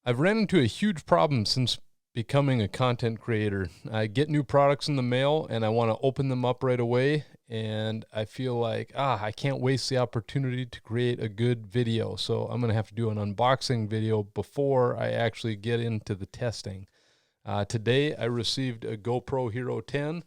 I've ran into a huge problem since becoming a content creator. I get new products in the mail and I want to open them up right away. And I feel like, I can't waste the opportunity to create a good video. So I'm going to have to do an unboxing video before I actually get into the testing. Today I received a GoPro Hero 10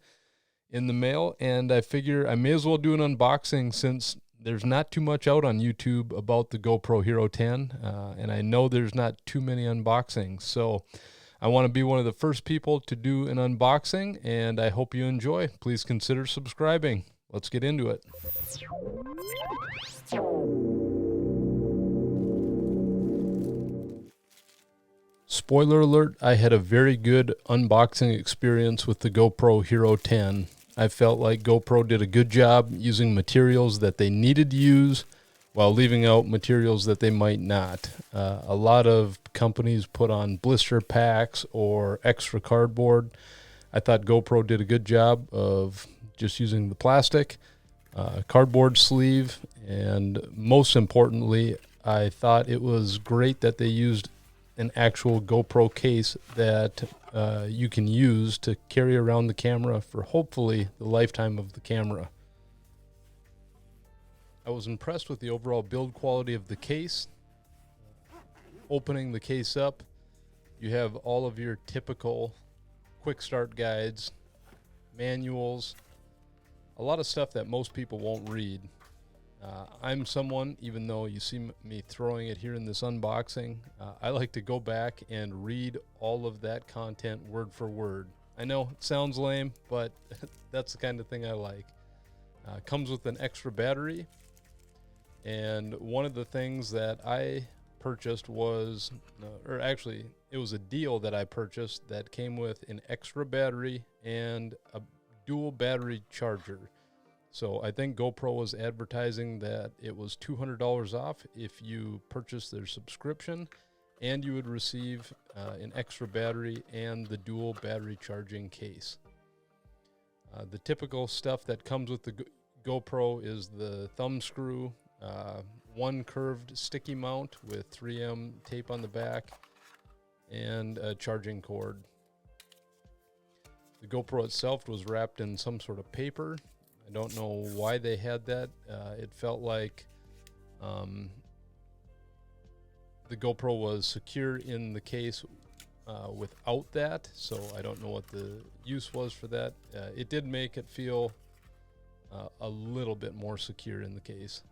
in the mail, and I figure I may as well do an unboxing since there's not too much out on YouTube about the GoPro Hero 10, and I know there's not too many unboxings. So I want to be one of the first people to do an unboxing, and I hope you enjoy. Please consider subscribing. Let's get into it. Spoiler alert, I had a very good unboxing experience with the GoPro Hero 10. I felt like GoPro did a good job using materials that they needed to use while leaving out materials that they might not. A lot of companies put on blister packs or extra cardboard. I thought GoPro did a good job of just using the plastic, cardboard sleeve, and most importantly, I thought it was great that they used an actual GoPro case that you can use to carry around the camera for hopefully the lifetime of the camera. I was impressed with the overall build quality of the case. Opening the case up, you have all of your typical quick start guides, manuals, a lot of stuff that most people won't read. I'm someone, even though you see me throwing it here in this unboxing, I like to go back and read all of that content word for word. I know it sounds lame, but that's the kind of thing I like. Comes with an extra battery, and one of the things that I purchased was, it was a deal that I purchased that came with an extra battery and a dual battery charger. So I think GoPro was advertising that it was $200 off if you purchase their subscription, and you would receive an extra battery and the dual battery charging case. The typical stuff that comes with the GoPro is the thumb screw, one curved sticky mount with 3M tape on the back, and a charging cord. The GoPro itself was wrapped in some sort of paper. I don't know why they had that. It felt like the GoPro was secure in the case without that, so I don't know what the use was for that. It did make it feel a little bit more secure in the case.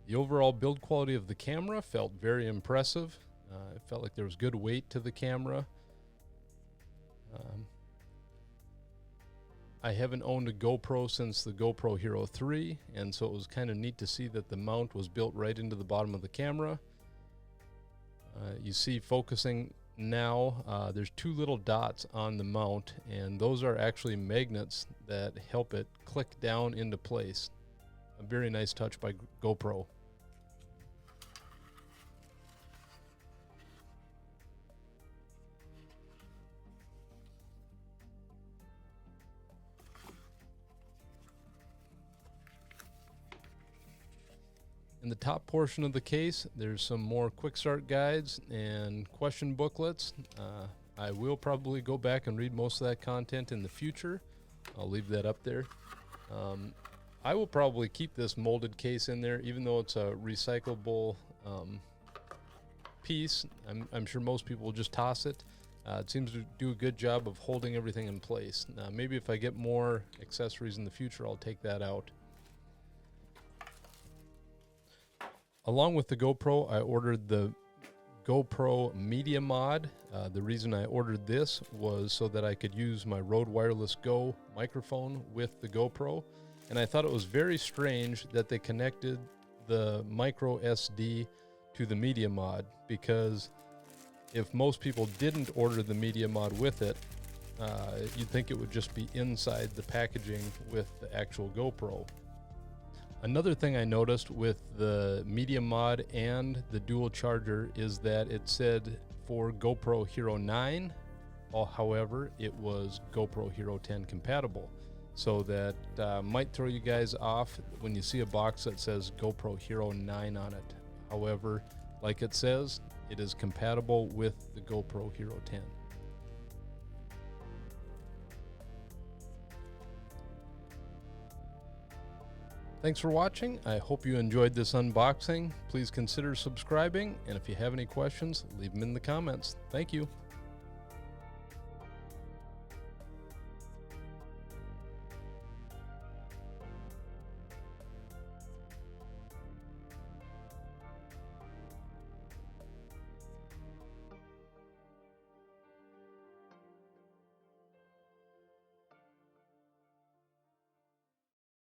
The overall build quality of the camera felt very impressive. It felt like there was good weight to the camera. I haven't owned a GoPro since the GoPro Hero 3, and so it was kind of neat to see that the mount was built right into the bottom of the camera. You see focusing now, there's two little dots on the mount, and those are actually magnets that help it click down into place. A very nice touch by GoPro. In the top portion of the case, there's some more quick start guides and question booklets. I will probably go back and read most of that content in the future. I'll leave that up there. I will probably keep this molded case in there, even though it's a recyclable piece. I'm sure most people will just toss it. It seems to do a good job of holding everything in place. Maybe if I get more accessories in the future, I'll take that out. Along with the GoPro, I ordered the GoPro Media Mod. The reason I ordered this was so that I could use my Rode Wireless Go microphone with the GoPro. And I thought it was very strange that they connected the micro SD to the Media Mod, because if most people didn't order the Media Mod with it, you'd think it would just be inside the packaging with the actual GoPro. Another thing I noticed with the Media Mod and the dual charger is that it said for GoPro Hero 9, however, it was GoPro Hero 10 compatible. So that might throw you guys off when you see a box that says GoPro Hero 9 on it. However, like it says, it is compatible with the GoPro Hero 10. Thanks for watching. I hope you enjoyed this unboxing. Please consider subscribing, and if you have any questions, leave them in the comments. Thank you.